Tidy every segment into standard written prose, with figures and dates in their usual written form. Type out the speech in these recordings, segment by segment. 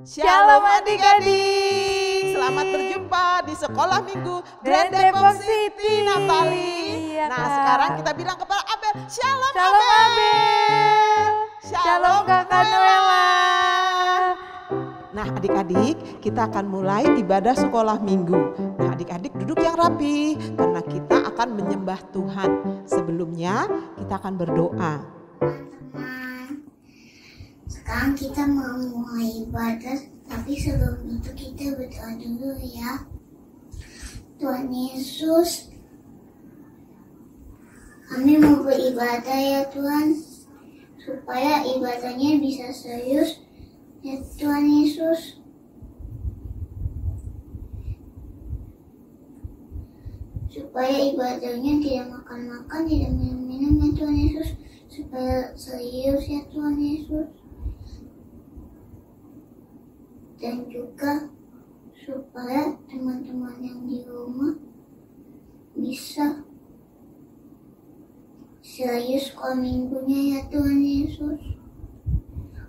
Shalom adik-adik, selamat berjumpa di sekolah minggu Grand Depok City, Natali. Iya, Nah Kak. sekarang kita bilang kepada Abel, Shalom, Shalom Abel. Shalom Kakak Noella. Nah adik-adik, kita akan mulai ibadah sekolah minggu. Nah adik-adik duduk yang rapi karena kita akan menyembah Tuhan. Sebelumnya kita akan berdoa. Teman-teman, sekarang kita mau mulai ibadah, tapi sebelum itu kita berdoa dulu ya. Tuhan Yesus, kami mau beribadah ya Tuhan, supaya ibadahnya bisa serius ya Tuhan Yesus. Supaya ibadahnya tidak makan-makan, tidak minum-minum ya Tuhan Yesus, supaya serius ya Tuhan Yesus. Dan juga supaya teman-teman yang di rumah bisa serius sekolah minggunya ya Tuhan Yesus.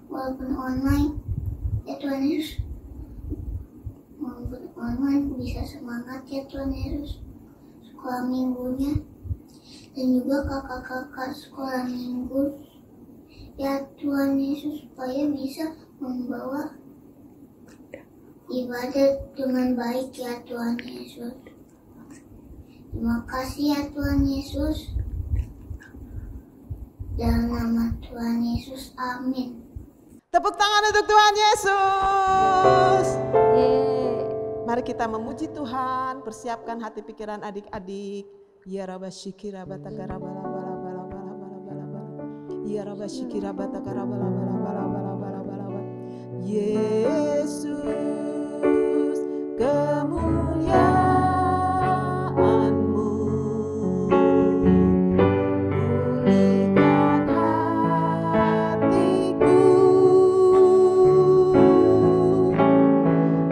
Walaupun online ya Tuhan Yesus, walaupun online bisa semangat ya Tuhan Yesus sekolah minggunya. Dan juga kakak-kakak sekolah minggu ya Tuhan Yesus, supaya bisa membawa ibadah dengan baik ya Tuhan Yesus. Terima kasih ya Tuhan Yesus. Dalam nama Tuhan Yesus, amin. Tepuk tangan untuk Tuhan Yesus. Yeay. Mari kita memuji Tuhan, persiapkan hati pikiran adik-adik. Ya Rabba Shikira Batagara Bala Bala Bala Bala Bala Bala Bala. Ya Rabba Shikira Batagara Bala Bala Bala Bala Bala Bala Bala. Yesus, kemuliaan-Mu pulihkan hatiku.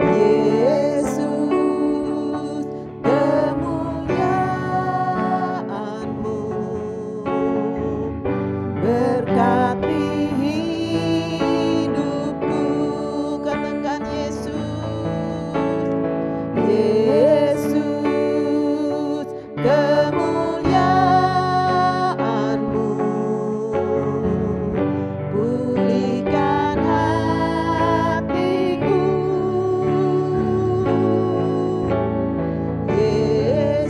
Yesus, kemuliaan-Mu berkati hidupku. Katakan Yesus, kemuliaan-Mu pulihkan hatiku.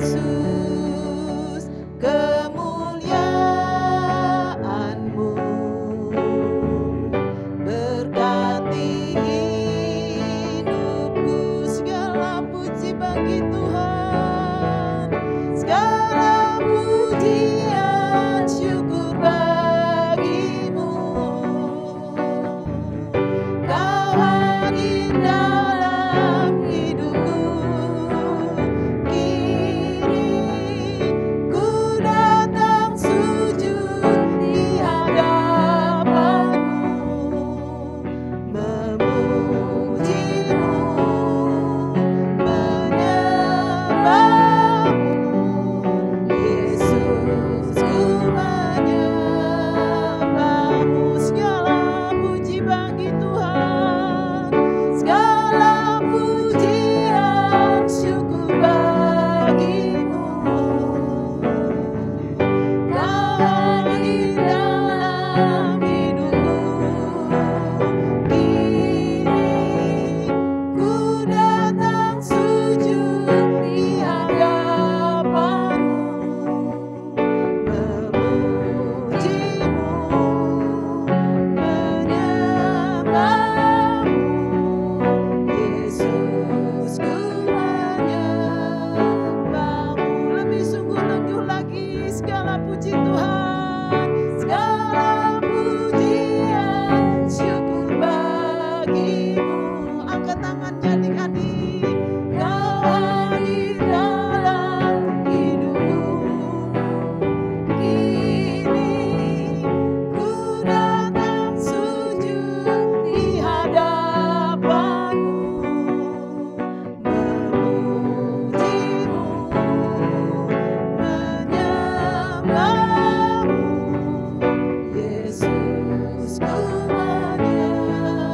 Yesus, kemuliaan-Mu berkati hidupku. Segala puji bagi Tuhan, segala pujian syukur bagimu. Kau hadir dalam hidupku, kini ku datang sujud di hadapanmu, memujimu, menyembahmu. Yesus, ku menyembahmu. Segala puji bagi Tuhan, segala pujian syukur bagimu. Kau hadir dalam hidupku, kini ku datang sujud di hadapanmu, memujimu, menyembahmu. Yesus, ku menyembahmu. Lebih sungguh-sungguh lagi, segala puji Tuhan, segala pujian syukur bagimu. Angkat tangannya adik-adik. Kau hadir dalam hidupku, kini ku datang sujud di hadapanmu, memujimu, menyembahmu. Yesus, ku menyembahmu.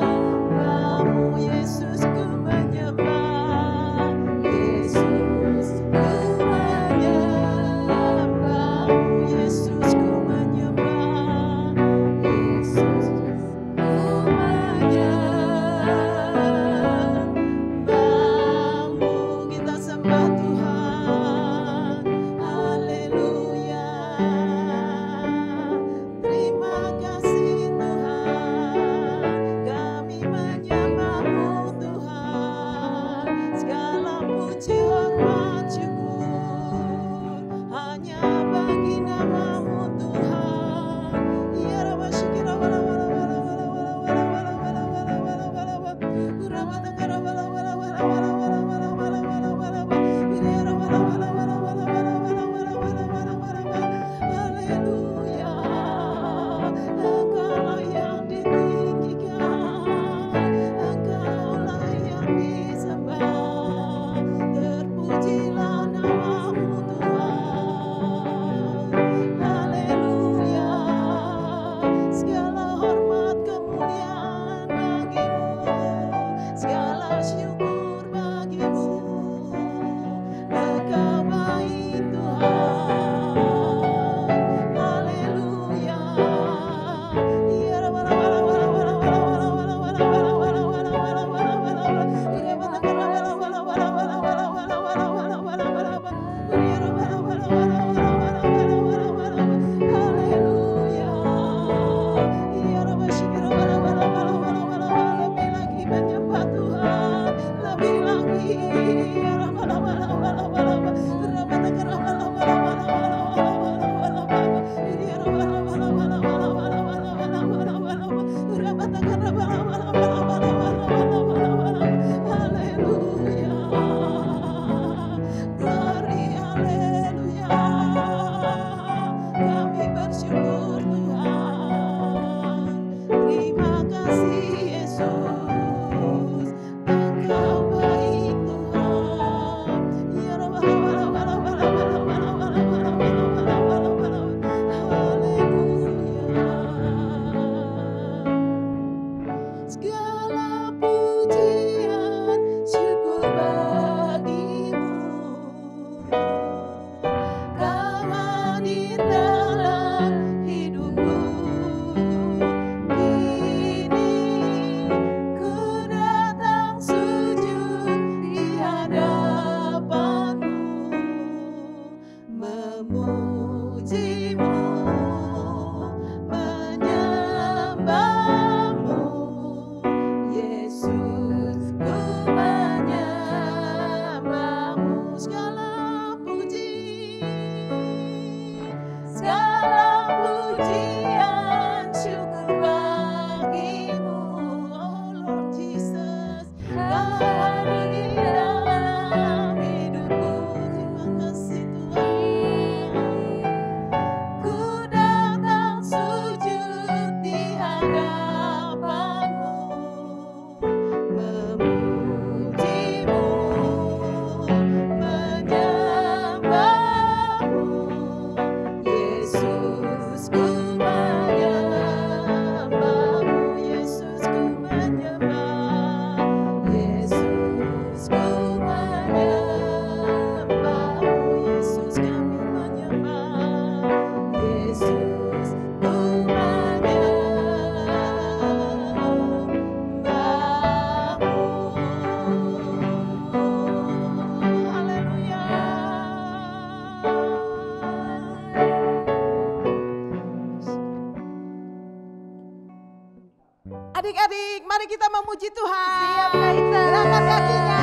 mari kita memuji Tuhan. Siap, Kaisa. Gerakan kakinya,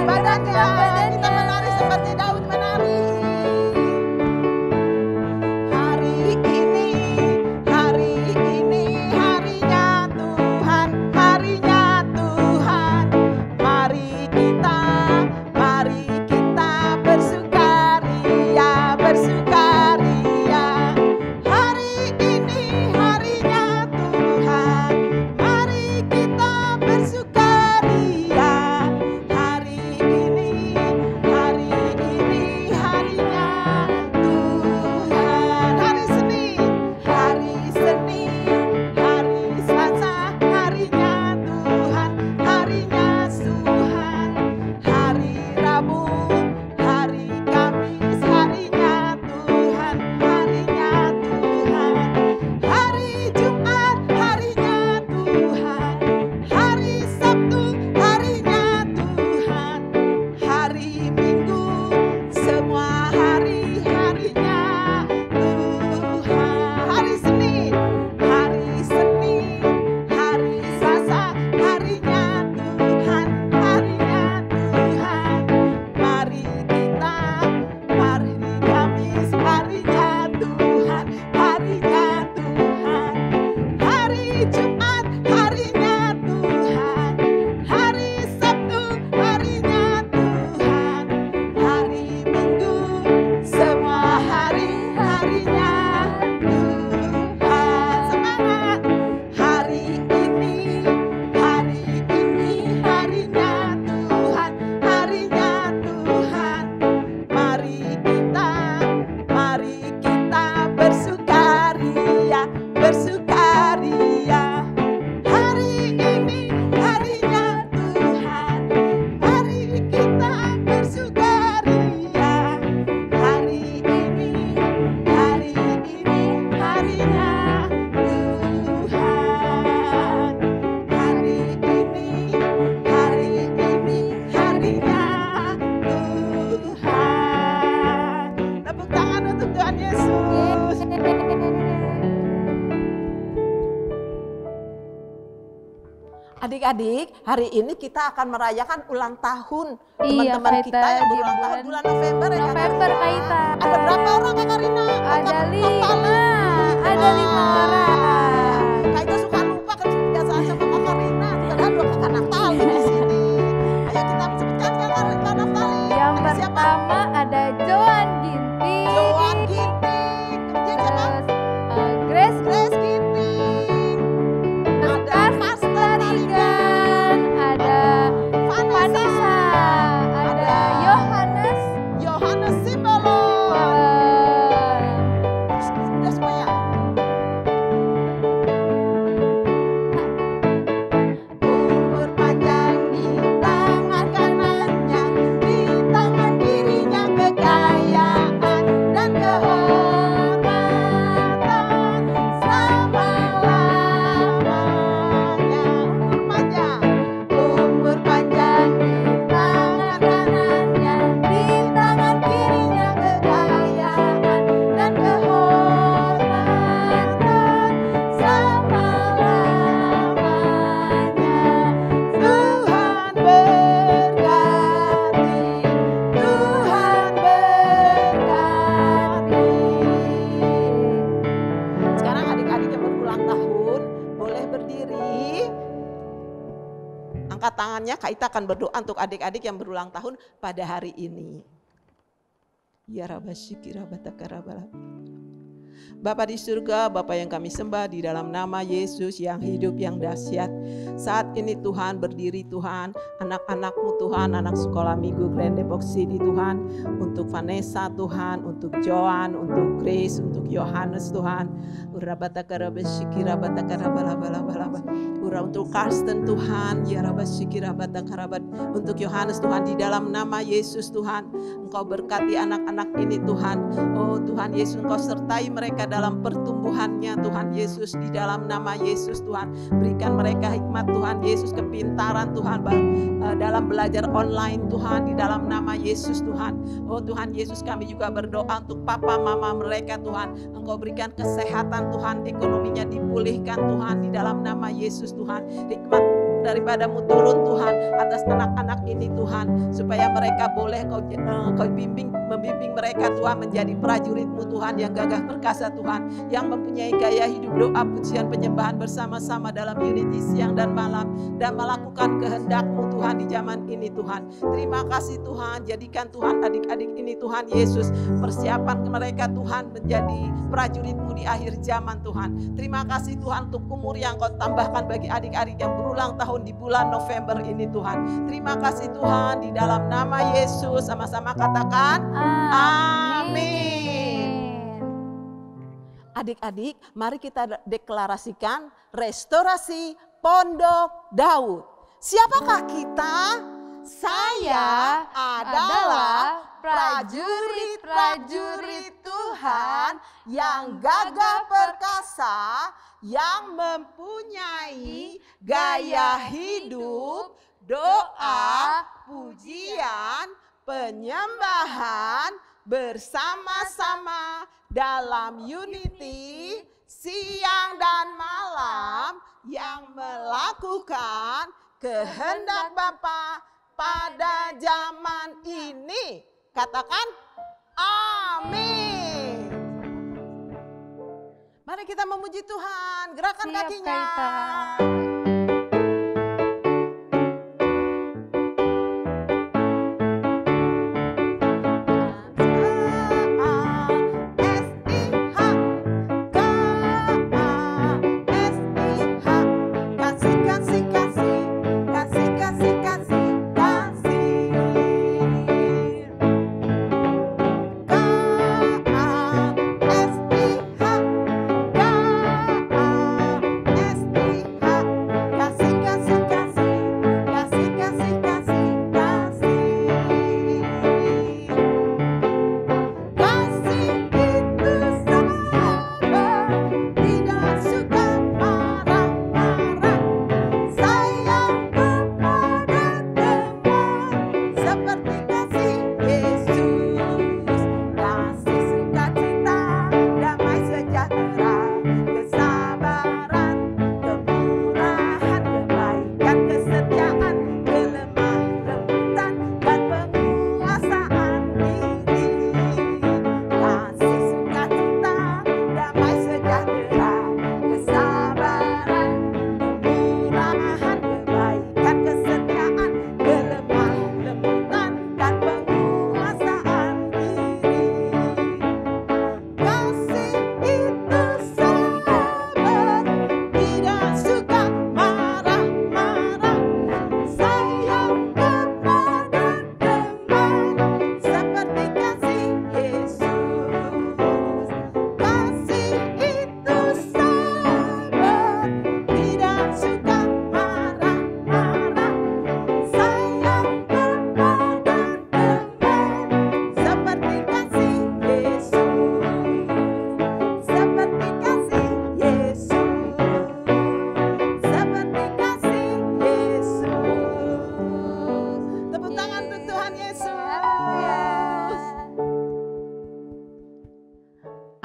badannya, Gerakkan badannya. kita menari seperti Daud menari. Hari ini harinya Tuhan, harinya Tuhan. Mari kita bersukaria, bersukaria. Hari ini harinya Tuhan, mari kita bersukaria. Hari ini harinya Tuhan. Hari Senin, hari Selasa, harinya Tuhan, harinya Tuhan. Hari Rabu, hari Kamis, harinya Tuhan, harinya Tuhan. Hari Jumat, harinya Tuhan. Hari Sabtu, harinya Tuhan. Hari Minggu, semua harinya Tuhan. Hari Senin, hari Selasa, harinya Tuhan, harinya Tuhan. Mari hari Kamis, harinya Tuhan, harinya Tuhan. Hari Jumat, harinya Tuhan. Hari Sabtu, harinya Tuhan. Hari Minggu, semua harinya Tuhan. Semangat! Hari ini harinya Tuhan, harinya Tuhan. Mari kita bersukaria, bersukaria. Hari ini harinya Tuhan, mari kita bersukaria. Hari ini harinya Tuhan. Hari ini harinya Tuhan. Tepuk tangan untuk Tuhan Yesus. Adik-adik, hari ini kita akan merayakan ulang tahun Iya, teman-teman Kaita, kita yang di berulang tahun bulan November ya Kak November, Karina. Kaita. Ada berapa orang Kak Karina? Ada Kakak 5. Naftali. Ada 5 orang. Kaita suka lupa kan kebiasaan sama Kak Karina. Padahal dua Kakak Naftali di sini. Ayo kita sebutkan Kak Naftali. Yang Ada siapa? pertama ada Joan Ginting. Joan Ginting. Kemudian siapa? Terus Grace Grace Ginting. Ada Lukas Tarigan. Ada Vanessa. Ada Yohanes. Yohanes Simbolon. eh, Sudah semua ya? Umur panjang di tangan kanannya, di tangan kirinya kekayaan dan kehormatan selama-lamanya. Umur panjang di tangan kanannya, di tangan kirinya kekayaan dan kehormatan selama-lamanya. Tuhan berkati, Tuhan berkati. Sekarang adik-adik yang berulang tahun boleh berdiri. Angkat tangannya, Kaita akan berdoa untuk adik-adik yang berulang tahun pada hari ini. Ya Rabbashiki Rabbatakarabalab. Bapa di surga, Bapa yang kami sembah di dalam nama Yesus yang hidup yang dahsyat. Saat ini Tuhan berdiri Tuhan, anak-anakmu Tuhan, anak sekolah minggu Grand Depok City Tuhan, untuk Vanessa Tuhan, untuk Joan, untuk Grace, untuk Yohanes Tuhan. Untuk Karsten Tuhan, ya Rabbashiki Rabbatakarabat, untuk Yohanes Tuhan, di dalam nama Yesus Tuhan, Engkau berkati anak-anak ini Tuhan. Oh Tuhan Yesus, Engkau sertai mereka dalam pertumbuhannya Tuhan Yesus, di dalam nama Yesus Tuhan. Berikan mereka hikmat Tuhan Yesus, kepintaran Tuhan dalam belajar online Tuhan, di dalam nama Yesus Tuhan. Oh Tuhan Yesus, kami juga berdoa untuk papa mama mereka Tuhan. Engkau berikan kesehatan Tuhan, ekonominya dipulihkan Tuhan, di dalam nama Yesus Tuhan. Hikmat daripadamu turun Tuhan atas anak-anak ini Tuhan, supaya mereka boleh Kau membimbing mereka Tuhan menjadi prajurit-Mu Tuhan yang gagah perkasa Tuhan, yang mempunyai gaya hidup doa pujian penyembahan bersama-sama dalam unity siang dan malam, dan melakukan kehendak-Mu Tuhan di zaman ini Tuhan. Terima kasih Tuhan, jadikan Tuhan adik-adik ini Tuhan Yesus, persiapan mereka Tuhan menjadi prajurit-Mu di akhir zaman Tuhan. Terima kasih Tuhan untuk umur yang Kau tambahkan bagi adik-adik yang berulang tahun di bulan November ini Tuhan. Terima kasih Tuhan, di dalam nama Yesus sama-sama katakan amin. Adik-adik, mari kita deklarasikan restorasi Pondok Daud. Siapakah kita? Saya adalah prajurit-prajurit Tuhan yang gagah perkasa, yang mempunyai gaya hidup, doa, pujian, penyembahan bersama-sama dalam unity siang dan malam, yang melakukan kehendak Bapa pada zaman ini. Katakan amin. Mari kita memuji Tuhan, gerakan Siap, kakinya. Kaita.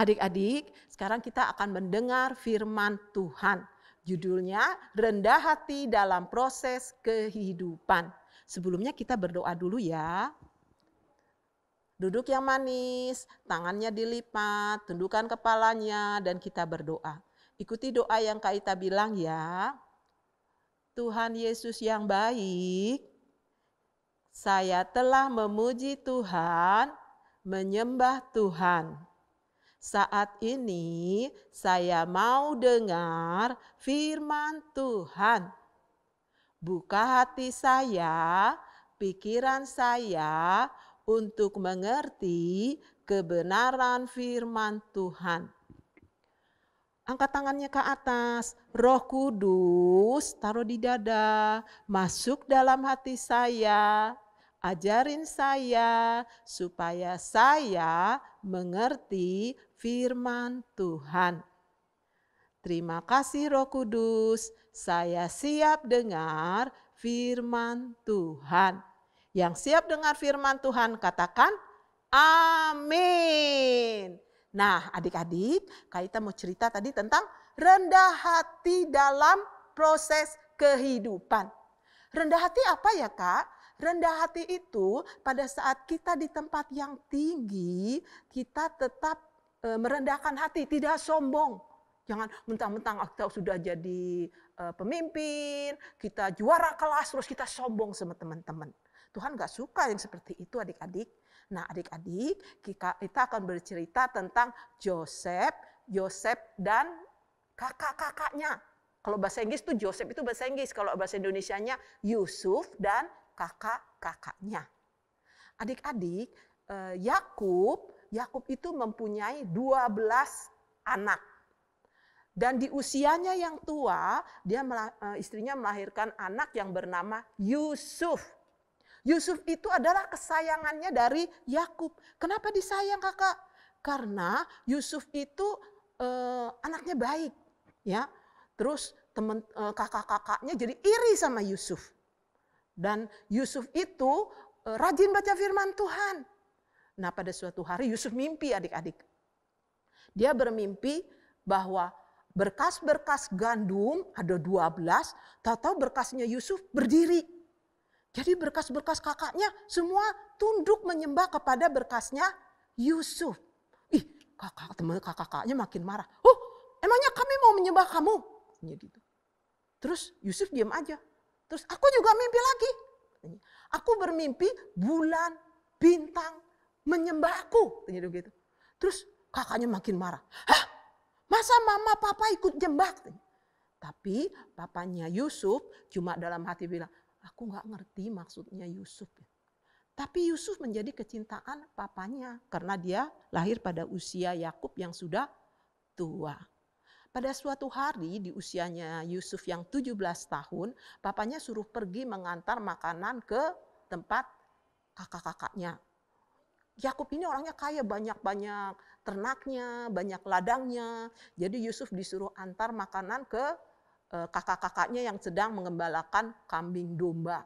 Adik-adik, sekarang kita akan mendengar firman Tuhan. Judulnya, rendah hati dalam proses kehidupan. Sebelumnya kita berdoa dulu ya. Duduk yang manis, tangannya dilipat, tundukkan kepalanya, dan kita berdoa. Ikuti doa yang Kak Ita bilang ya. Tuhan Yesus yang baik, saya telah memuji Tuhan, menyembah Tuhan. Saat ini saya mau dengar firman Tuhan. Buka hati saya, pikiran saya untuk mengerti kebenaran firman Tuhan. Angkat tangannya ke atas, Roh Kudus taruh di dada, masuk dalam hati saya. Ajarin saya supaya saya mengerti firman Tuhan. Terima kasih Roh Kudus, saya siap dengar firman Tuhan. Yang siap dengar firman Tuhan katakan amin. Nah adik-adik, Kak Ita mau cerita tadi tentang rendah hati dalam proses kehidupan. Rendah hati apa ya Kak? Rendah hati itu pada saat kita di tempat yang tinggi, kita tetap merendahkan hati, tidak sombong. Jangan mentang-mentang kita sudah jadi pemimpin, kita juara kelas, terus kita sombong sama teman-teman. Tuhan gak suka yang seperti itu adik-adik. Nah adik-adik kita akan bercerita tentang Yosef dan kakak-kakaknya. Kalau bahasa Inggris itu Joseph itu bahasa Inggris, kalau bahasa Indonesianya Yusuf dan kakak-kakaknya. Adik-adik, Yakub itu mempunyai 12 anak. Dan di usianya yang tua, istrinya melahirkan anak yang bernama Yusuf. Yusuf itu adalah kesayangannya dari Yakub. Kenapa disayang kakak? Karena Yusuf itu anaknya baik, ya. Terus kakak-kakaknya jadi iri sama Yusuf. Dan Yusuf itu rajin baca firman Tuhan. Nah pada suatu hari Yusuf mimpi adik-adik. Dia bermimpi bahwa berkas-berkas gandum ada 12, tahu-tahu berkasnya Yusuf berdiri. Jadi berkas-berkas kakaknya semua tunduk menyembah kepada berkasnya Yusuf. Ih, kakaknya makin marah. Oh, emangnya kami mau menyembah kamu? Gitu. Terus Yusuf diam aja. Terus aku juga mimpi lagi. Aku bermimpi bulan, bintang menyembah aku. Gitu. Terus kakaknya makin marah. Hah? Masa mama papa ikut nyembah? Tapi papanya Yusuf cuma dalam hati bilang, aku gak ngerti maksudnya Yusuf. Tapi Yusuf menjadi kecintaan papanya karena dia lahir pada usia Yakub yang sudah tua. Pada suatu hari di usianya Yusuf yang 17 tahun, papanya suruh pergi mengantar makanan ke tempat kakak-kakaknya. Yakub ini orangnya kaya, banyak-banyak ternaknya, banyak ladangnya. Jadi Yusuf disuruh antar makanan ke kakak-kakaknya yang sedang mengembalakan kambing domba.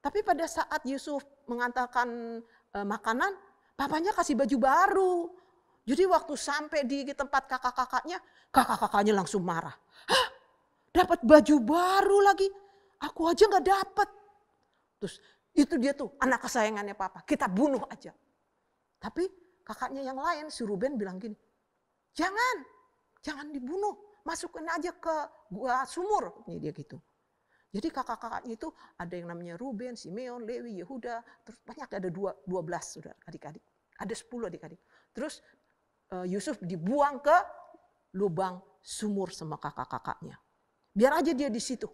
Tapi pada saat Yusuf mengantarkan makanan, papanya kasih baju baru. Jadi waktu sampai di tempat kakak-kakaknya langsung marah. Hah? Dapat baju baru lagi? Aku aja gak dapat. Terus itu dia tuh anak kesayangannya papa, kita bunuh aja. Tapi kakaknya yang lain, si Ruben bilang gini, jangan dibunuh, masukin aja ke gua sumur. Ini dia gitu. Jadi kakak-kakaknya itu ada yang namanya Ruben, Simeon, Lewi, Yehuda, terus banyak ada 12 saudara adik-adik. Ada 10 adik-adik. Terus Yusuf dibuang ke lubang sumur sama kakak-kakaknya. Biar aja dia di situ.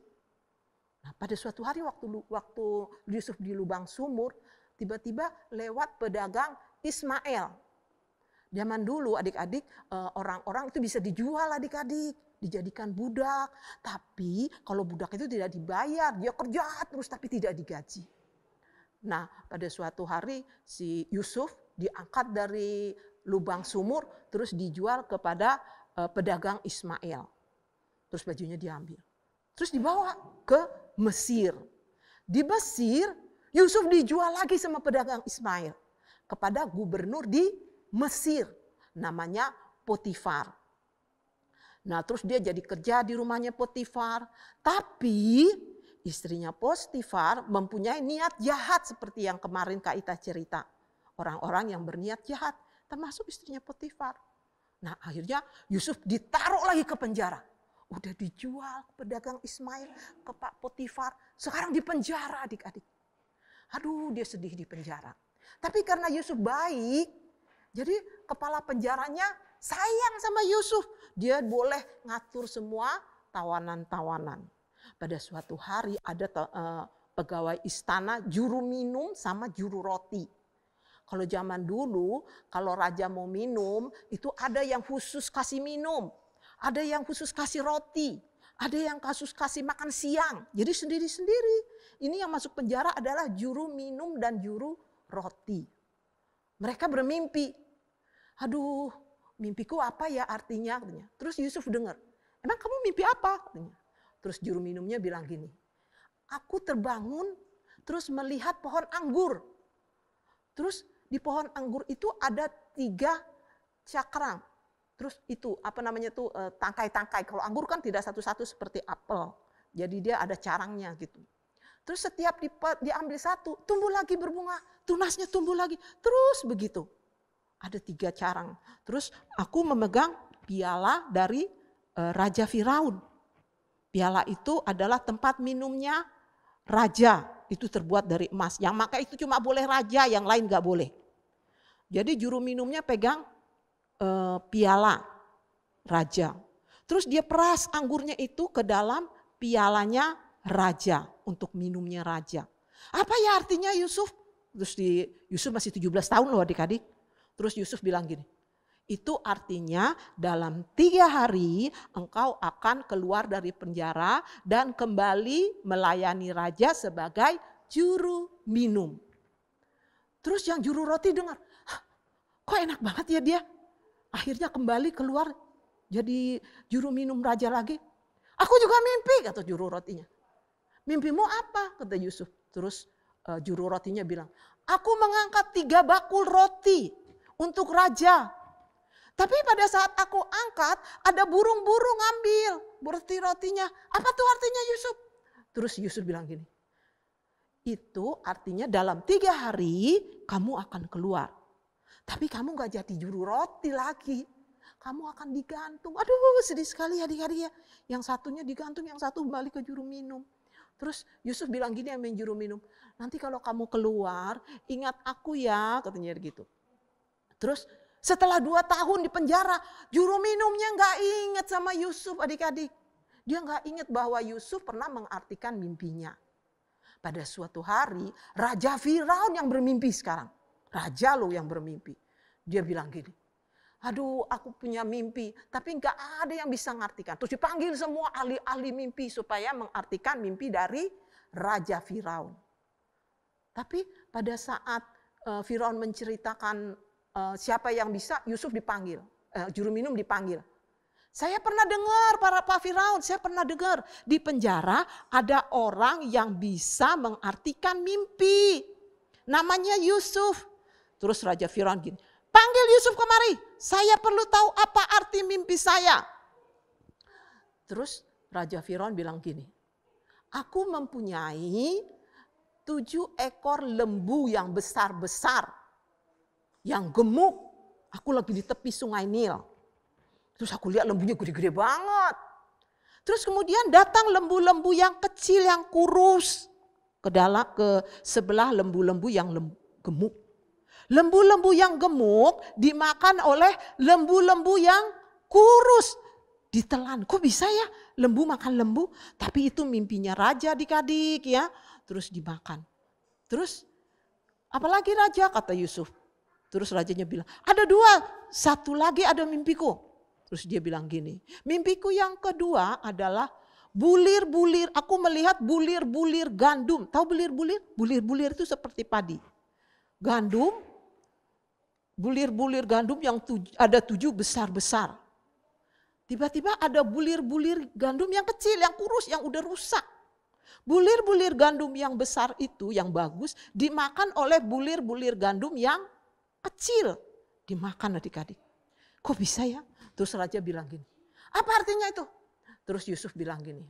Nah, pada suatu hari waktu Yusuf di lubang sumur, tiba-tiba lewat pedagang Ismail. Zaman dulu adik-adik orang-orang itu bisa dijual adik-adik, dijadikan budak. Tapi kalau budak itu tidak dibayar, dia kerja terus tapi tidak digaji. Nah, pada suatu hari si Yusuf diangkat dari lubang sumur terus dijual kepada pedagang Ismail. Terus bajunya diambil. Terus dibawa ke Mesir. Di Mesir Yusuf dijual lagi sama pedagang Ismail kepada gubernur di Mesir namanya Potifar. Nah, terus dia jadi kerja di rumahnya Potifar, tapi istrinya Potifar mempunyai niat jahat seperti yang kemarin Kak Ita cerita. Orang-orang yang berniat jahat, termasuk istrinya Potifar. Nah, akhirnya Yusuf ditaruh lagi ke penjara. Udah dijual ke pedagang Ismail, ke Pak Potifar, sekarang di penjara adik-adik. Aduh, dia sedih di penjara. Tapi karena Yusuf baik, jadi kepala penjaranya sayang sama Yusuf. Dia boleh ngatur semua tawanan-tawanan. Pada suatu hari ada pegawai istana juru minum sama juru roti. Kalau zaman dulu, kalau raja mau minum, itu ada yang khusus kasih minum. Ada yang khusus kasih roti. Ada yang khusus kasih makan siang. Jadi sendiri-sendiri. Ini yang masuk penjara adalah juru minum dan juru roti. Mereka bermimpi. Aduh, mimpiku apa ya artinya? Katanya. Terus Yusuf dengar. Emang kamu mimpi apa? Katanya. Terus juru minumnya bilang gini. Aku terbangun terus melihat pohon anggur. Terus di pohon anggur itu ada 3 cakram. Terus itu apa namanya tuh tangkai-tangkai. Kalau anggur kan tidak satu-satu seperti apel. Jadi dia ada carangnya gitu. Terus setiap diambil satu, tumbuh lagi berbunga, tunasnya tumbuh lagi, terus begitu. Ada 3 carang. Terus aku memegang piala dari Raja Firaun. Piala itu adalah tempat minumnya raja. Itu terbuat dari emas. Yang maka itu cuma boleh raja, yang lain gak boleh. Jadi juru minumnya pegang piala raja. Terus dia peras anggurnya itu ke dalam pialanya raja. Untuk minumnya raja. Apa ya artinya Yusuf? Terus Yusuf masih 17 tahun loh adik-adik. Terus Yusuf bilang gini, itu artinya dalam 3 hari engkau akan keluar dari penjara dan kembali melayani raja sebagai juru minum. Terus yang juru roti dengar, kok enak banget ya dia. Akhirnya kembali keluar jadi juru minum raja lagi. Aku juga mimpi, kata juru rotinya. Mimpimu apa? Kata Yusuf. Terus juru rotinya bilang, aku mengangkat 3 bakul roti untuk raja. Tapi pada saat aku angkat, ada burung-burung ngambil roti-rotinya. Apa tuh artinya Yusuf? Terus Yusuf bilang gini, itu artinya dalam 3 hari kamu akan keluar. Tapi kamu gak jadi juru roti lagi. Kamu akan digantung. Aduh sedih sekali adik-adik ya. Yang satunya digantung, yang satu kembali ke juru minum. Terus Yusuf bilang gini sama juru minum, nanti kalau kamu keluar ingat aku ya, katanya gitu. Terus setelah 2 tahun di penjara, juru minumnya gak ingat sama Yusuf adik-adik. Dia gak ingat bahwa Yusuf pernah mengartikan mimpinya. Pada suatu hari Raja Firaun yang bermimpi sekarang. Raja loh yang bermimpi. Dia bilang gini, aduh aku punya mimpi tapi gak ada yang bisa mengartikan. Terus dipanggil semua ahli-ahli mimpi supaya mengartikan mimpi dari Raja Firaun. Tapi pada saat Firaun menceritakan siapa yang bisa, Yusuf dipanggil, juru minum dipanggil. Saya pernah dengar Pak Firaun, saya pernah dengar di penjara ada orang yang bisa mengartikan mimpi. Namanya Yusuf. Terus Raja Firaun gini, panggil Yusuf kemari, saya perlu tahu apa arti mimpi saya. Terus Raja Firaun bilang gini, aku mempunyai 7 ekor lembu yang besar-besar. Yang gemuk, aku lagi di tepi sungai Nil. Terus aku lihat lembunya gede-gede banget. Terus kemudian datang lembu-lembu yang kecil, yang kurus. Ke sebelah lembu-lembu yang gemuk. Lembu-lembu yang gemuk dimakan oleh lembu-lembu yang kurus. Ditelan, kok bisa ya lembu makan lembu? Tapi itu mimpinya raja adik-adik ya. Terus dimakan. Terus apalagi raja, kata Yusuf. Terus rajanya bilang, ada 2, satu lagi ada mimpiku. Terus dia bilang gini, mimpiku yang kedua adalah bulir-bulir, aku melihat bulir-bulir gandum. Tahu bulir-bulir? Bulir-bulir itu seperti padi. Gandum, bulir-bulir gandum yang ada 7 besar-besar. Tiba-tiba ada bulir-bulir gandum yang kecil, yang kurus, yang udah rusak. Bulir-bulir gandum yang besar itu, yang bagus, dimakan oleh bulir-bulir gandum yang kecil, dimakan adik-adik. Kok bisa ya? Terus raja bilang gini, apa artinya itu? Terus Yusuf bilang gini,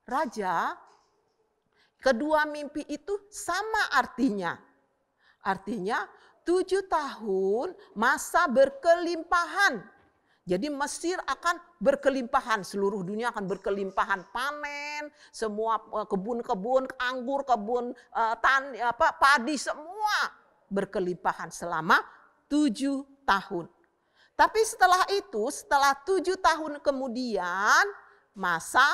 raja, kedua mimpi itu sama artinya. Artinya 7 tahun masa berkelimpahan. Jadi Mesir akan berkelimpahan, seluruh dunia akan berkelimpahan panen, semua kebun-kebun, anggur, kebun padi, semua berkelimpahan selama 7 tahun. Tapi setelah itu, setelah 7 tahun kemudian masa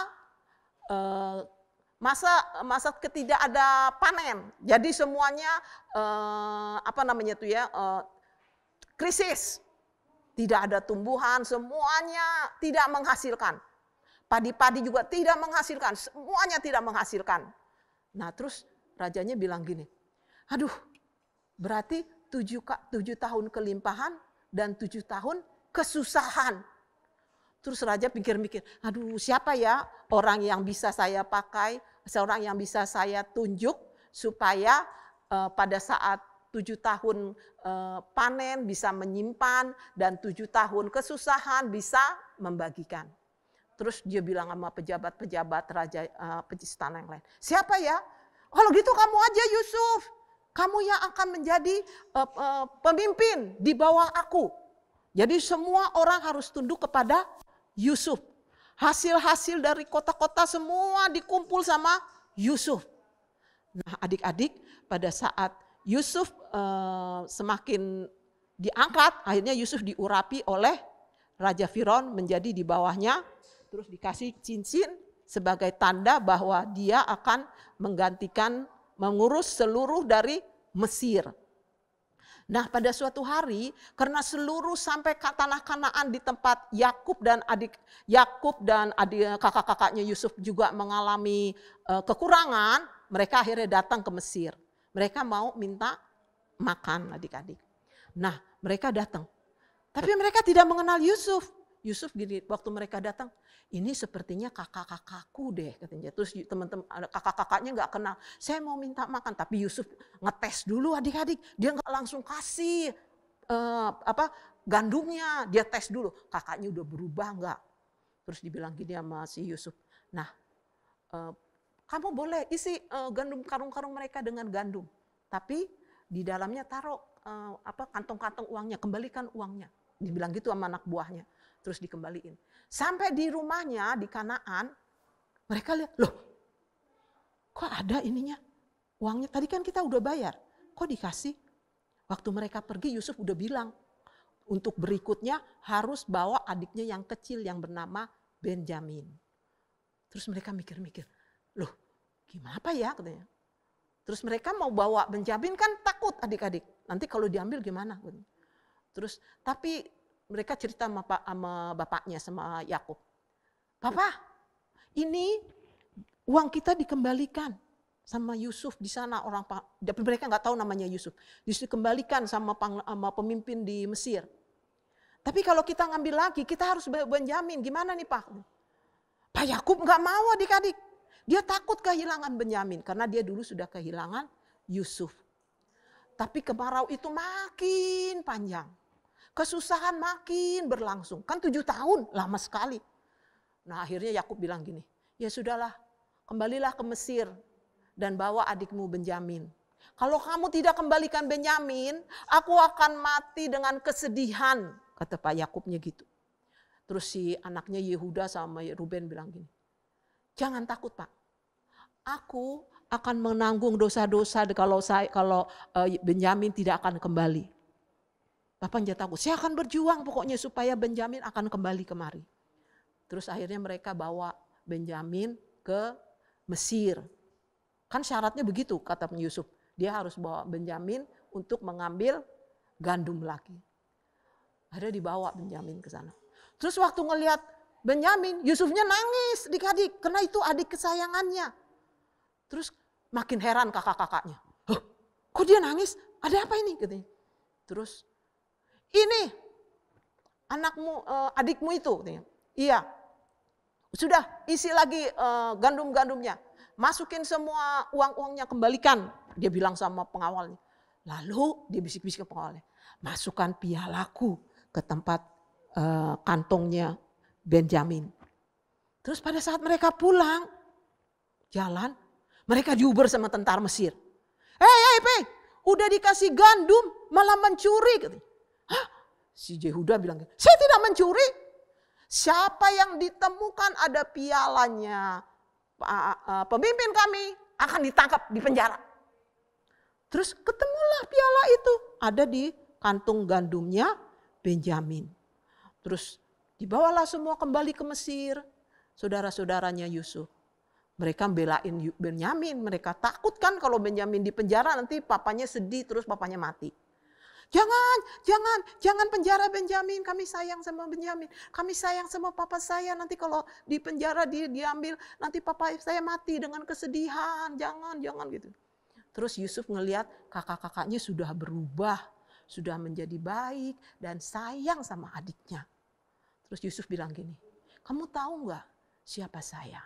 ketidak ada panen. Jadi semuanya krisis. Tidak ada tumbuhan, semuanya tidak menghasilkan. Padi-padi juga tidak menghasilkan, semuanya tidak menghasilkan. Nah terus rajanya bilang gini, aduh berarti 7 tahun kelimpahan dan 7 tahun kesusahan. Terus raja pikir-mikir, aduh siapa ya orang yang bisa saya pakai, seorang yang bisa saya tunjuk supaya pada saat 7 tahun panen bisa menyimpan dan 7 tahun kesusahan bisa membagikan. Terus dia bilang sama pejabat-pejabat raja istana yang lain. Siapa ya? Kalau gitu kamu aja Yusuf. Kamu yang akan menjadi pemimpin di bawah aku. Jadi semua orang harus tunduk kepada Yusuf. Hasil-hasil dari kota-kota semua dikumpul sama Yusuf. Nah adik-adik, pada saat Yusuf semakin diangkat, akhirnya Yusuf diurapi oleh Raja Firaun menjadi di bawahnya, terus dikasih cincin sebagai tanda bahwa dia akan menggantikan, mengurus seluruh dari Mesir. Nah pada suatu hari karena seluruh sampai ke tanah Kanaan di tempat Yakub dan kakak-kakaknya Yusuf juga mengalami kekurangan, mereka akhirnya datang ke Mesir. Mereka mau minta makan adik-adik. Nah mereka datang. Tapi mereka tidak mengenal Yusuf. Yusuf gini, waktu mereka datang, ini sepertinya kakak-kakakku deh katanya. Terus teman-teman kakak-kakaknya nggak kenal. Saya mau minta makan, tapi Yusuf ngetes dulu adik-adik. Dia nggak langsung kasih gandumnya, dia tes dulu. Kakaknya udah berubah nggak? Terus dibilang gini sama si Yusuf. Nah, kamu boleh isi gandum karung-karung mereka dengan gandum, tapi di dalamnya taruh kantong-kantong uangnya, kembalikan uangnya. Dibilang gitu sama anak buahnya. Terus dikembaliin. Sampai di rumahnya di Kanaan, mereka lihat, loh kok ada ininya? Uangnya tadi kan kita udah bayar, kok dikasih? Waktu mereka pergi Yusuf udah bilang, untuk berikutnya harus bawa adiknya yang kecil yang bernama Benjamin. Terus mereka mikir-mikir, loh gimana ya katanya. Terus mereka mau bawa Benjamin kan takut adik-adik, nanti kalau diambil gimana? Terus tapi mereka cerita sama bapaknya, sama Yakub. Papa, ini uang kita dikembalikan sama Yusuf di sana, tapi mereka nggak tahu namanya Yusuf. Dikembalikan sama pemimpin di Mesir. Tapi kalau kita ngambil lagi, kita harus Benjamin. Gimana nih Pak? Pak Yakub nggak mau adik-adik. Dia takut kehilangan Benjamin karena dia dulu sudah kehilangan Yusuf. Tapi kemarau itu makin panjang. Kesusahan makin berlangsung. Kan 7 tahun, lama sekali. Nah akhirnya Yakub bilang gini, ya sudahlah, kembalilah ke Mesir dan bawa adikmu Benjamin. Kalau kamu tidak kembalikan Benjamin, aku akan mati dengan kesedihan, kata Pak Yakubnya gitu. Terus si anaknya Yehuda sama Ruben bilang gini, jangan takut Pak, aku akan menanggung dosa-dosa kalau Benjamin tidak akan kembali. Bapaknya takut, saya akan berjuang pokoknya supaya Benjamin akan kembali kemari. Terus akhirnya mereka bawa Benjamin ke Mesir. Kan syaratnya begitu kata Yusuf. Dia harus bawa Benjamin untuk mengambil gandum lagi. Akhirnya dibawa Benjamin ke sana. Terus waktu ngelihat Benjamin, Yusufnya nangis adik-adik. Karena itu adik kesayangannya. Terus makin heran kakak-kakaknya. Kok dia nangis? Ada apa ini? Katanya. Terus ini anakmu, adikmu itu. Iya, sudah isi lagi gandum-gandumnya. Masukin semua uang-uangnya, kembalikan. Dia bilang sama pengawalnya. Lalu dia bisik-bisik ke pengawalnya. Masukkan pialaku ke tempat kantongnya Benjamin. Terus pada saat mereka pulang, jalan, mereka diuber sama tentara Mesir. Hei, udah dikasih gandum, malah mencuri. Katanya. Hah? Si Yehuda bilang, saya tidak mencuri. Siapa yang ditemukan ada pialanya pemimpin kami akan ditangkap di penjara. Terus ketemulah piala itu ada di kantung gandumnya Benjamin. Terus dibawalah semua kembali ke Mesir, saudara-saudaranya Yusuf. Mereka belain Benyamin, mereka takut kan kalau Benyamin di penjara nanti papanya sedih terus papanya mati. Jangan penjara Benjamin, kami sayang sama Benjamin. Kami sayang sama papa saya, nanti kalau di penjara diambil, nanti papa saya mati dengan kesedihan. Jangan gitu. Terus Yusuf ngelihat kakak-kakaknya sudah berubah, sudah menjadi baik dan sayang sama adiknya. Terus Yusuf bilang gini, kamu tahu nggak siapa saya?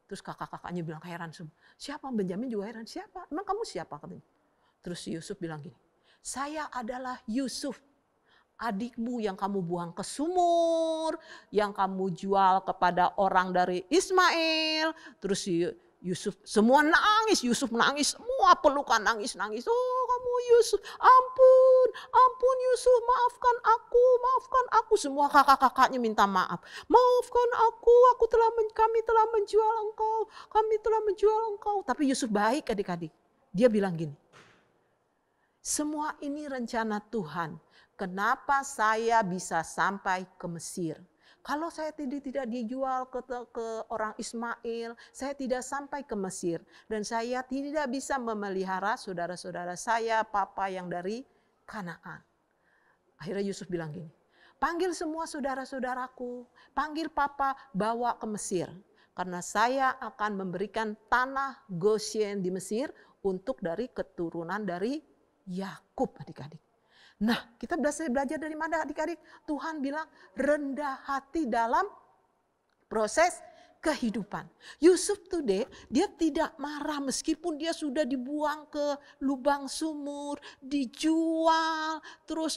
Terus kakak-kakaknya bilang heran semua. Siapa? Benjamin juga heran. Siapa? Emang kamu siapa? Katanya. Terus Yusuf bilang gini, saya adalah Yusuf, adikmu yang kamu buang ke sumur, yang kamu jual kepada orang dari Ismail. Terus Yusuf semua nangis, Yusuf nangis, semua pelukan nangis. Oh kamu Yusuf, ampun Yusuf, maafkan aku. Semua kakak-kakaknya minta maaf. Maafkan aku kami telah menjual engkau. Tapi Yusuf baik adik-adik. Dia bilang gini, semua ini rencana Tuhan. Kenapa saya bisa sampai ke Mesir? Kalau saya tidak dijual ke orang Ismail, saya tidak sampai ke Mesir. Dan saya tidak bisa memelihara saudara-saudara saya, papa yang dari Kanaan. Akhirnya Yusuf bilang gini, panggil semua saudara-saudaraku, panggil papa, bawa ke Mesir. Karena saya akan memberikan tanah Goshen di Mesir untuk dari keturunan dari Yakub, adik-adik. Nah, kita belajar dari mana adik-adik? Tuhan bilang rendah hati dalam proses kehidupan. Yusuf tuh dia tidak marah meskipun dia sudah dibuang ke lubang sumur, dijual, terus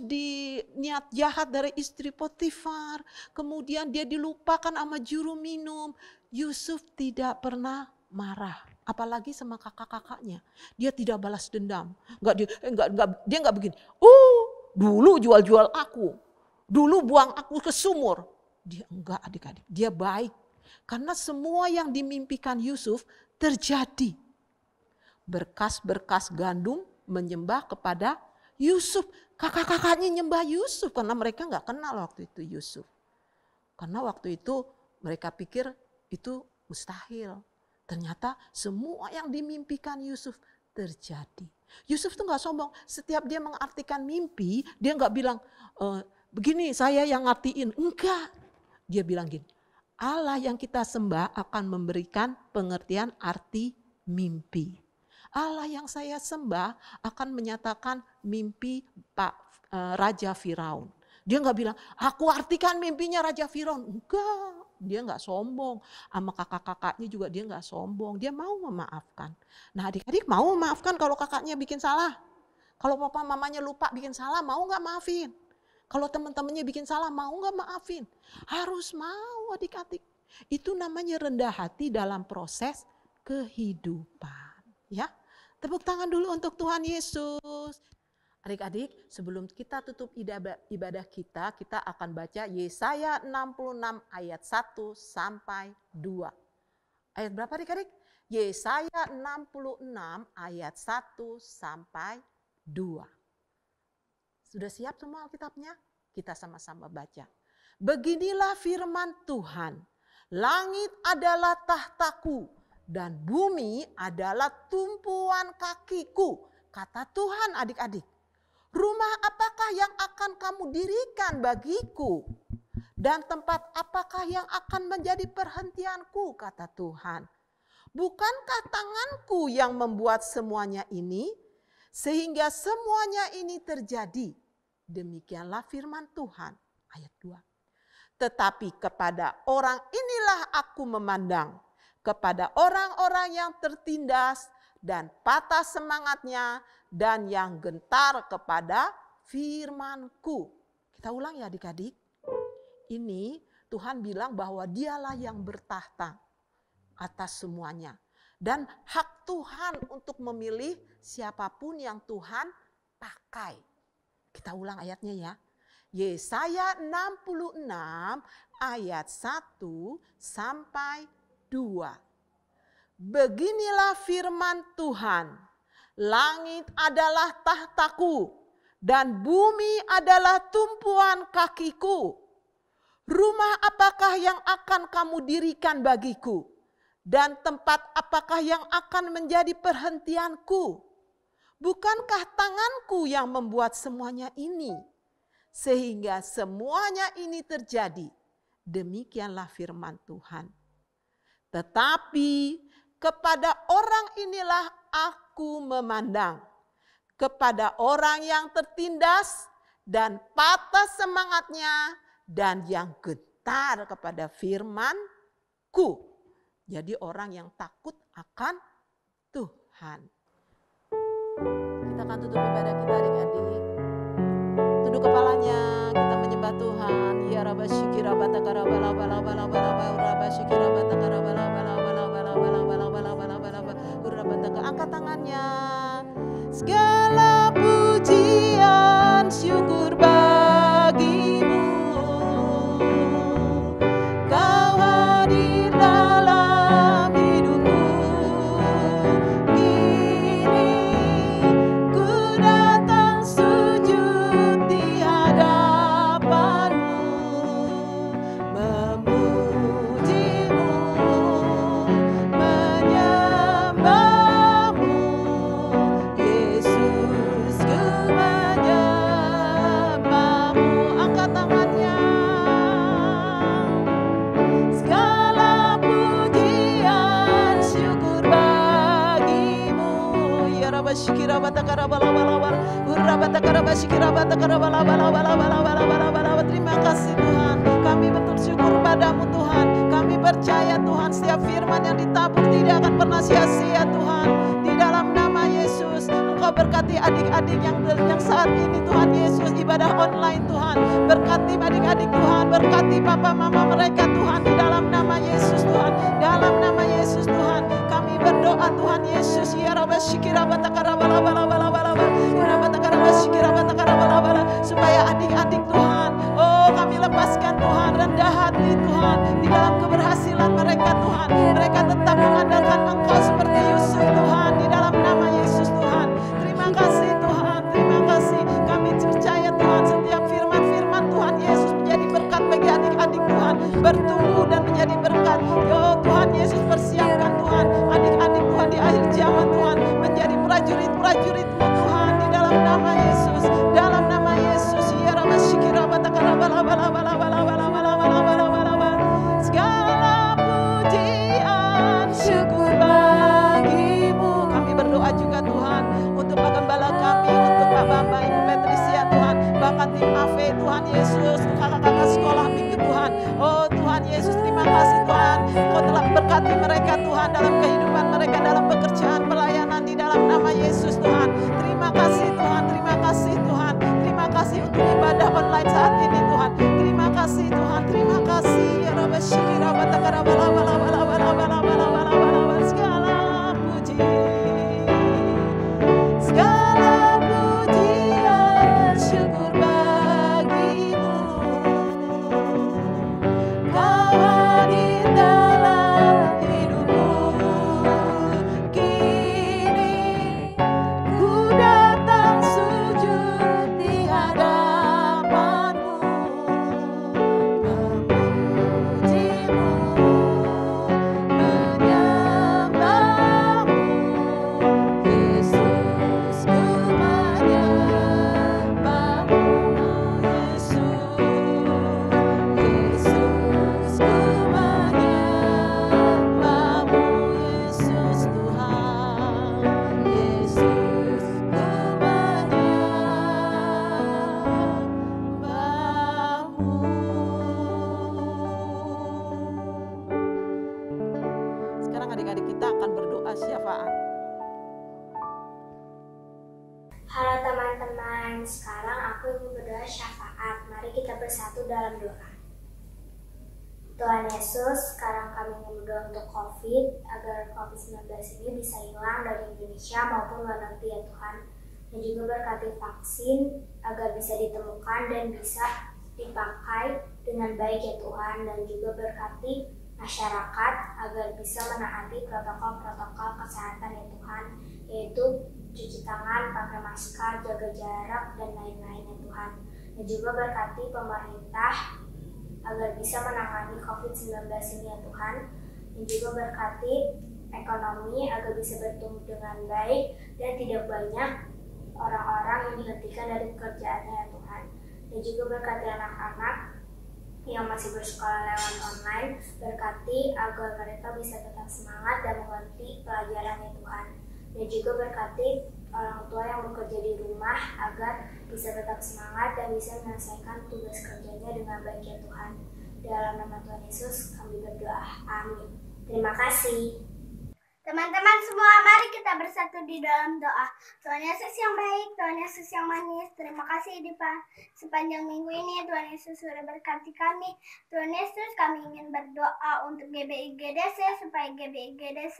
niat jahat dari istri Potifar, kemudian dia dilupakan sama juru minum. Yusuf tidak pernah marah. Apalagi sama kakak-kakaknya. Dia tidak balas dendam. Dia enggak begini. Dulu jual-jual aku. Dulu buang aku ke sumur. Dia enggak adik-adik. Dia baik. Karena semua yang dimimpikan Yusuf terjadi. Berkas-berkas gandum menyembah kepada Yusuf. Kakak-kakaknya nyembah Yusuf karena mereka enggak kenal waktu itu Yusuf. Karena waktu itu mereka pikir itu mustahil. Ternyata semua yang dimimpikan Yusuf terjadi. Yusuf tuh gak sombong. Setiap dia mengartikan mimpi, dia gak bilang, begini saya yang ngartiin. Enggak. Dia bilang gini, Allah yang kita sembah akan memberikan pengertian arti mimpi. Allah yang saya sembah akan menyatakan mimpi Raja Firaun. Dia gak bilang, aku artikan mimpinya Raja Firaun. Enggak. Dia nggak sombong, sama kakak-kakaknya juga dia nggak sombong, dia mau memaafkan. Nah adik-adik mau memaafkan kalau kakaknya bikin salah, kalau papa mamanya lupa bikin salah mau nggak maafin, kalau teman-temannya bikin salah mau nggak maafin, harus mau adik-adik. Itu namanya rendah hati dalam proses kehidupan. Ya, tepuk tangan dulu untuk Tuhan Yesus. Adik-adik, sebelum kita tutup ibadah kita akan baca Yesaya 66 ayat 1 sampai 2. Ayat berapa adik-adik? Yesaya 66 ayat 1 sampai 2. Sudah siap semua Alkitabnya? Kita sama-sama baca. Beginilah firman Tuhan, langit adalah tahtaku dan bumi adalah tumpuan kakiku, kata Tuhan adik-adik. Rumah apakah yang akan kamu dirikan bagiku? Dan tempat apakah yang akan menjadi perhentianku, kata Tuhan. Bukankah tanganku yang membuat semuanya ini? Sehingga semuanya ini terjadi. Demikianlah firman Tuhan. Ayat 2. Tetapi kepada orang inilah aku memandang. Kepada orang-orang yang tertindas dan patah semangatnya, dan yang gentar kepada firman-Ku. Kita ulang ya adik-adik. Ini Tuhan bilang bahwa dialah yang bertahta atas semuanya. Dan hak Tuhan untuk memilih siapapun yang Tuhan pakai. Kita ulang ayatnya ya. Yesaya 66 ayat 1 sampai 2. Beginilah firman Tuhan. Langit adalah tahtaku dan bumi adalah tumpuan kakiku. Rumah apakah yang akan kamu dirikan bagiku? Dan tempat apakah yang akan menjadi perhentianku? Bukankah tanganku yang membuat semuanya ini? Sehingga semuanya ini terjadi. Demikianlah firman Tuhan. Tetapi kepada orang inilah aku memandang, kepada orang yang tertindas dan patah semangatnya dan yang gentar kepada firman-Ku. Jadi orang yang takut akan Tuhan. Kita akan tutup ibadah kita adik-adik. Tunduk kepalanya. Tuhan. Ya Rabba Shikira Batakara Bala Bala Bala Bala Bala Rabba Shikira Batakara Bala Bala Bala Bala Bala Bala Bala Bala Bala Bala Bala. Angkat tangannya. Segala pujian syukur bagimu, Kau hadir dalam hidupku. Kini ku datang sujud di hadapanmu, memujimu, menyembahmu. Yesus, ku menyembahmu. Angkat tangannya. Segala pujian syukur bagimu. Ya Rabba Shikira Batakara Bala Bala Bala Urra Batakara Bashikira Batakara Bala Bala Bala Bala Bala Bala Bala. Terima kasih Tuhan, kami bersyukur padamu Tuhan. Kami percaya Tuhan, setiap firman yang ditabur tidak akan pernah sia-sia Tuhan. Di dalam nama Yesus, Engkau berkati adik-adik yang saat ini Tuhan Yesus ibadah online Tuhan. Berkati adik-adik Tuhan, berkati papa mama mereka Tuhan, di dalam nama Yesus Tuhan. Dalam nama Yesus Tuhan, kami berdoa Tuhan Yesus. Ya Rabba Shikira Batakara Bala Bala Bala Bala Bala Ya Batakara Shikira Batakara Bala Bala, supaya adik-adik Tuhan, oh kami lepaskan Tuhan rendah hati Tuhan di dalam keberhasilan mereka Tuhan. Mereka tetap mengandalkan Engkau seperti Yusuf Tuhan, di dalam nama Yesus Tuhan. Terima kasih Tuhan, terima kasih. Kami percaya Tuhan, setiap firman-firman Tuhan Yesus menjadi berkat bagi adik-adik Tuhan, bertumbuh dan menjadi berkat. Oh Tuhan Yesus, persiapkan Tuhan adik-adik Tuhan di akhir zaman Tuhan menjadi prajurit-prajurit-Mu Tuhan, di dalam nama Yesus, dalam nama Yesus. Ya Rabba Shikira Batakara Bala Bala Bala Bala Bala Bala Bala Bala Bala Bala. Segala pujian syukur bagimu. Kami berdoa juga Tuhan untuk Pak Gembala kami, untuk Pak Bambang, Ibu Patricia Tuhan, bahkan tim AV Tuhan Yesus, kakak-kakak sekolah minggu Tuhan. Oh Tuhan Yesus, terima kasih Tuhan, Kau telah berkati mereka Tuhan dalam kehidupan mereka, dalam pekerjaan pelayanan, di dalam nama Yesus Tuhan. Terima kasih Tuhan, terima kasih Tuhan, terima kasih untuk ibadah online saat ini Tuhan. Terima kasih Tuhan, terima kasih. Ya Rabba Shikira Batakara Bala Bala Bala Bala Bala Bala Bala Bala. Segala puji, segala pujian syukur bagimu, Kau hadir dalam hidupku. Kini ku datang sujud di hadapanmu, memujimu, menyembahmu. Yesus, ku menyembahmu. Yesus, Yesus, ku menyembahmu. Yesus Tuhan, Yesus, ku menyembahmu. Sekarang adik-adik kita akan berdoa syafaat. Halo teman-teman, sekarang aku ingin berdoa syafaat. Mari kita bersatu dalam doa. Tuhan Yesus, sekarang kami ingin berdoa untuk COVID, agar COVID-19 ini bisa hilang dari Indonesia maupun luar negeri ya Tuhan. Dan juga berkati vaksin agar bisa ditemukan dan bisa dipakai dengan baik ya Tuhan. Dan juga berkati masyarakat agar bisa menaati protokol-protokol kesehatan ya Tuhan, yaitu cuci tangan, pakai masker, jaga jarak, dan lain-lain ya Tuhan. Dan juga berkati pemerintah agar bisa menangani COVID-19 ini ya Tuhan. Dan juga berkati ekonomi agar bisa bertumbuh dengan baik dan tidak banyak orang-orang yang dihentikan dari pekerjaannya ya Tuhan. Dan juga berkati anak-anak yang masih bersekolah lewat online, berkati agar mereka bisa tetap semangat dan mengerti pelajaran ya Tuhan. Dan juga berkati orang tua yang bekerja di rumah agar bisa tetap semangat dan bisa menyelesaikan tugas kerjanya dengan baik ya Tuhan. Dalam nama Tuhan Yesus kami berdoa, amin. Terima kasih. Teman-teman semua, mari kita bersatu di dalam doa. Tuhan Yesus yang baik, Tuhan Yesus yang manis, terima kasih di sepanjang minggu ini Tuhan Yesus sudah berkati kami. Tuhan Yesus, kami ingin berdoa untuk GBI GDC supaya GBI GDC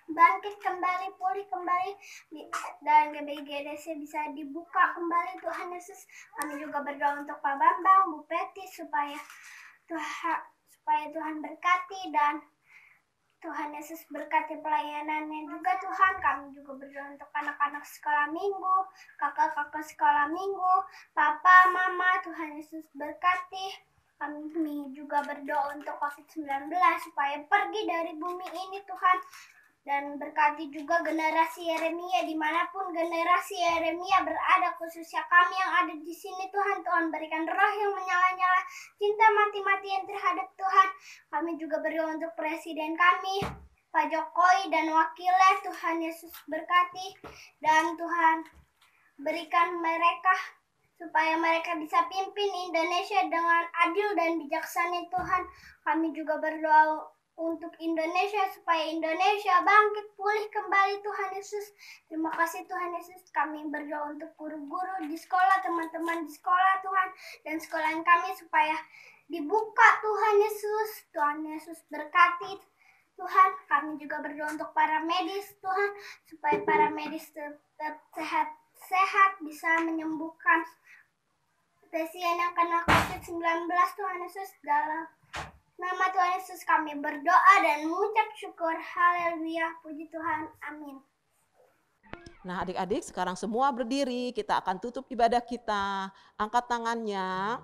bangkit kembali, pulih kembali, dan GBI GDC bisa dibuka kembali. Tuhan Yesus, kami juga berdoa untuk Pak Bambang, Bu Peti supaya Tuhan berkati, dan Tuhan Yesus berkati pelayanannya juga. Tuhan, kami juga berdoa untuk anak-anak sekolah minggu, kakak-kakak sekolah minggu, papa, mama. Tuhan Yesus berkati. Kami juga berdoa untuk COVID-19 supaya pergi dari bumi ini Tuhan. Dan berkati juga generasi Yeremia, dimanapun generasi Yeremia berada, khususnya kami yang ada di sini Tuhan. Tuhan berikan roh yang menyala-nyala, cinta mati-matian terhadap Tuhan. Kami juga berdoa untuk presiden kami, Pak Jokowi dan wakilnya. Tuhan Yesus berkati, dan Tuhan berikan mereka supaya mereka bisa pimpin Indonesia dengan adil dan bijaksana Tuhan. Kami juga berdoa untuk Indonesia supaya Indonesia bangkit pulih kembali Tuhan Yesus. Terima kasih Tuhan Yesus. Kami berdoa untuk guru-guru di sekolah, teman-teman di sekolah Tuhan, dan sekolahan kami supaya dibuka Tuhan Yesus. Tuhan Yesus berkati Tuhan. Kami juga berdoa untuk para medis Tuhan, supaya para medis tetap sehat bisa menyembuhkan pasien yang kena COVID-19 Tuhan Yesus. Dalam nama Tuhan Yesus kami berdoa dan mengucap syukur. Haleluya, puji Tuhan, amin. Nah adik-adik sekarang semua berdiri, kita akan tutup ibadah kita. Angkat tangannya.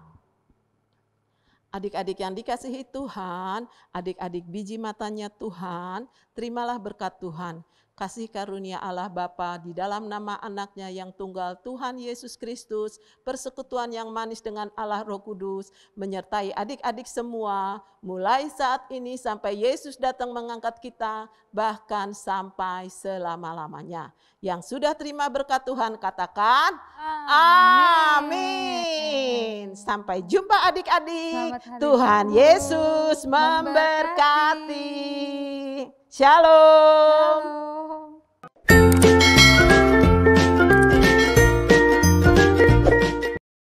Adik-adik yang dikasihi Tuhan, adik-adik biji matanya Tuhan, terimalah berkat Tuhan. Kasih karunia Allah Bapa di dalam nama anaknya yang tunggal Tuhan Yesus Kristus, persekutuan yang manis dengan Allah Roh Kudus, menyertai adik-adik semua, mulai saat ini sampai Yesus datang mengangkat kita, bahkan sampai selama-lamanya. Yang sudah terima berkat Tuhan katakan, amin. Sampai jumpa adik-adik, Tuhan Yesus memberkati. Shalom.